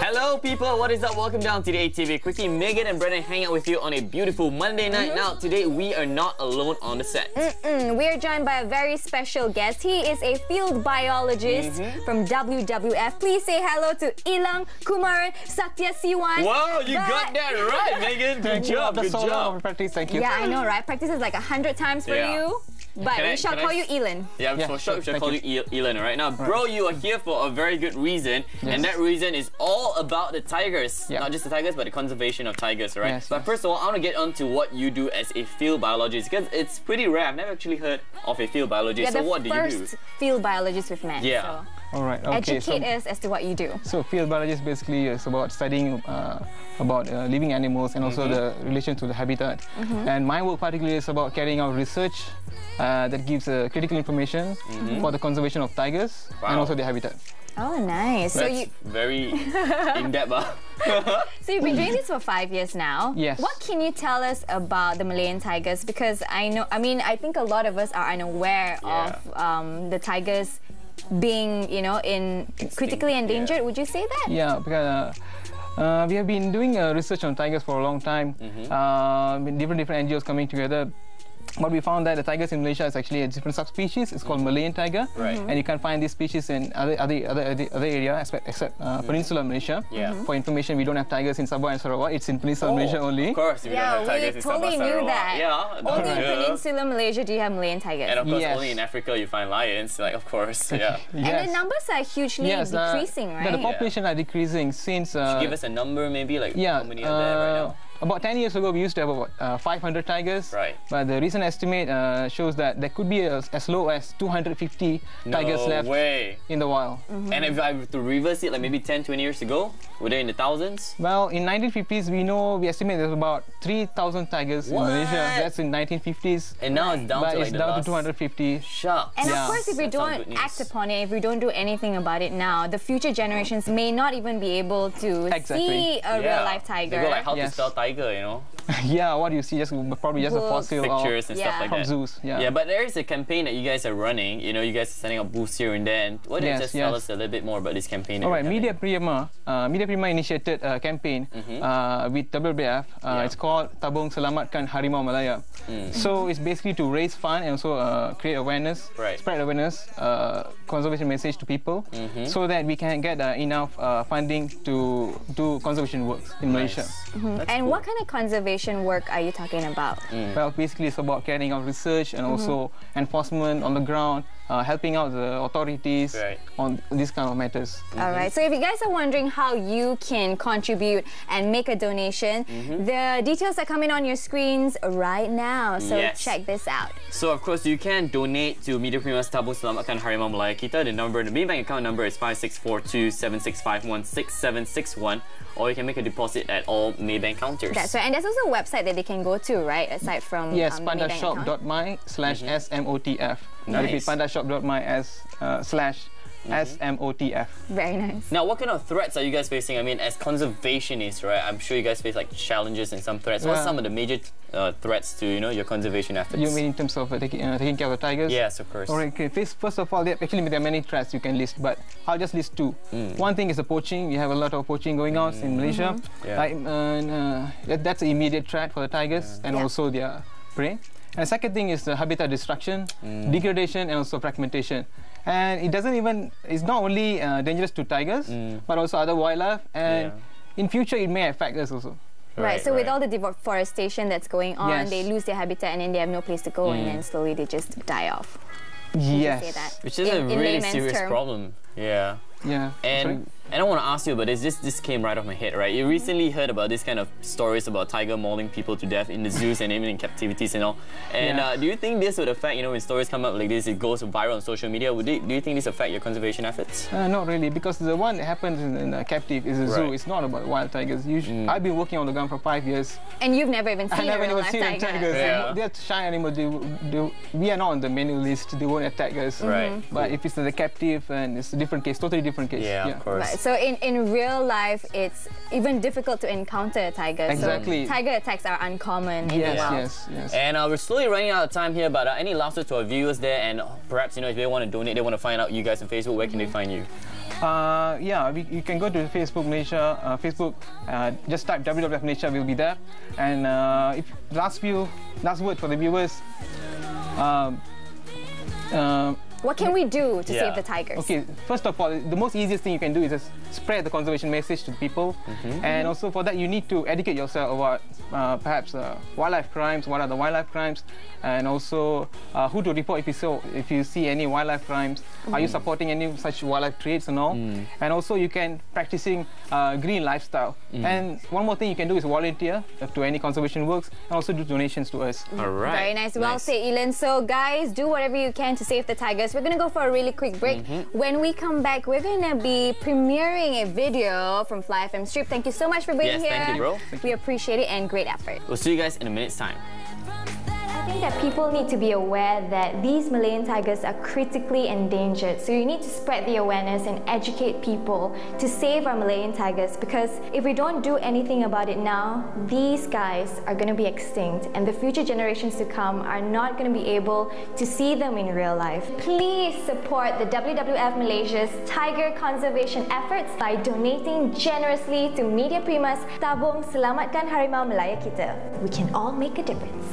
Hello people, what is up? Welcome down to the ATV Quickie. Megan and Brennan hang out with you on a beautiful Monday night. Now today we are not alone on the set. We are joined by a very special guest. He is a field biologist from WWF. Please say hello to Elang, Kumaran, Satya, Siwan. Wow, you got that right, Megan. Good job, good job. Practice, thank you. Yeah, I know, right? Practice is like 100 times for you. But we shall call you Elan. Yeah, for sure we shall call you Elan, alright? Now, bro, you are here for a very good reason, and that reason is all about the tigers. Not just the tigers, but the conservation of tigers, right? Yes, but first of all, I want to get on to what you do as a field biologist, because it's pretty rare. I've never actually heard of a field biologist. So what do you do? You're the first field biologist we've met. Yeah. So Alright, okay. educate us as to what you do. So field biologist basically is about studying about living animals and also the relation to the habitat. And my work particularly is about carrying out research that gives critical information for the conservation of tigers and also their habitat. Oh, nice. That's so you very in-depth. So you've been doing this for 5 years now. Yes. What can you tell us about the Malayan tigers? Because I think a lot of us are unaware of the tigers being, critically endangered. Would you say that? Yeah, because we have been doing research on tigers for a long time. Different NGOs coming together. But we found that the tigers in Malaysia is actually a different subspecies. It's called Malayan tiger, and you can find this species in other areas except Peninsular Malaysia. For information, we don't have tigers in Sabah and Sarawak. It's in Peninsular Malaysia only. Of course, we don't have tigers in Sabah, totally knew Sarawak. that. Yeah, only in Peninsular Malaysia do you have Malayan tigers. And of course, only in Africa you find lions. Like, of course, And the numbers are hugely decreasing, right? The population are decreasing since. Give us a number, maybe, like how many are there right now? About 10 years ago, we used to have about 500 tigers. But the recent estimate shows that there could be as low as 250 tigers left in the wild. And if I were to reverse it, like maybe 10, 20 years ago, were they in the thousands? Well, in 1950s, we estimate there's about 3,000 tigers in Malaysia. That's in 1950s. And now it's down to like it's down to 250. Shucks. And of course, if we don't act upon it, if we don't do anything about it now, the future generations may not even be able to see a real-life tiger. They go like, how to spell tiger, you know? Yeah, what you see probably just a fossil pictures and stuff like that. From zoos. Yeah, but there is a campaign that you guys are running. You guys are setting up booths here and there. And why don't you just tell us a little bit more about this campaign? Alright, Media Prima initiated a campaign with WWF. It's called Tabung Selamatkan Harimau Malaya. So it's basically to raise funds and also create awareness, spread awareness, conservation message to people, so that we can get enough funding to do conservation works in Malaysia. And what kind of conservation work are you talking about? Well, basically it's about carrying out research and also enforcement on the ground, helping out the authorities on these kind of matters. Alright, so if you guys are wondering how you can contribute and make a donation, the details are coming on your screens right now, so check this out. So of course you can donate to Media Prima's Tabung Selamatkan Harimau Malaya kita. The main bank account number is 564276516761, or you can make a deposit at all Maybank counters. That's right, and there's also a website that they can go to, right? Aside from pandashop.my/smotf. Repeat, pandashop.my/smotf. Very nice. Now, what kind of threats are you guys facing? I mean, as conservationists, right? I'm sure you guys face like challenges and some threats. What's some of the major threats to your conservation efforts? You mean in terms of taking care of the tigers? Yes, of course. Alright, okay. First of all, there are many threats you can list, but I'll just list two. One thing is the poaching. We have a lot of poaching going on in Malaysia. That's an immediate threat for the tigers and also their prey. And the second thing is the habitat destruction, degradation, and also fragmentation. And it's not only dangerous to tigers, but also other wildlife. And in future, it may affect us also. Right, so with all the deforestation that's going on, they lose their habitat and then they have no place to go, and then slowly they just die off. Yes. Say that which is a really serious problem. Yeah. And I want to ask you about this. This came right off my head, right? You recently heard about this kind of stories about tiger mauling people to death in the zoos and even in captivities and all. And do you think this would affect, when stories come up like this, it goes viral on social media? Do you think this affect your conservation efforts? Not really, because the one that happens in a captive is a zoo. It's not about wild tigers. I've been working on the ground for 5 years. And you've never even seen a real-life tiger. Tigers. They're shy animals. We are not on the menu list. They won't attack us. But if it's the captive, and it's a different case, totally different case. Yeah, of course. So in real life, it's even difficult to encounter a tiger. Exactly. So tiger attacks are uncommon in the wild. Yes. And we're slowly running out of time here, but any last words to our viewers there, and perhaps if they want to donate, they want to find out you guys on Facebook, where can they find you? Yeah, you can go to Facebook Malaysia, Facebook, just type WWF-Malaysia, we'll be there. And last word for the viewers. What can we do to save the tigers? Okay, first of all, the most easiest thing you can do is just spread the conservation message to people. And also for that, you need to educate yourself about perhaps wildlife crimes, what are the wildlife crimes, and also who to report if you see any wildlife crimes. Are you supporting any such wildlife trades and all? And also you can practicing green lifestyle. And one more thing you can do is volunteer to any conservation works and also do donations to us. All right. Very nice. Well said, Elan. So guys, do whatever you can to save the tigers. We're going to go for a really quick break. When we come back, we're going to be premiering a video from Fly FM Strip. Thank you so much for being here. Thank you, bro. We appreciate it and great effort. We'll see you guys in a minute's time. I think that people need to be aware that these Malayan tigers are critically endangered. So you need to spread the awareness and educate people to save our Malayan tigers, because if we don't do anything about it now, these guys are going to be extinct and the future generations to come are not going to be able to see them in real life. Please support the WWF Malaysia's tiger conservation efforts by donating generously to Media Prima's Tabung Selamatkan Harimau Malaya kita. We can all make a difference.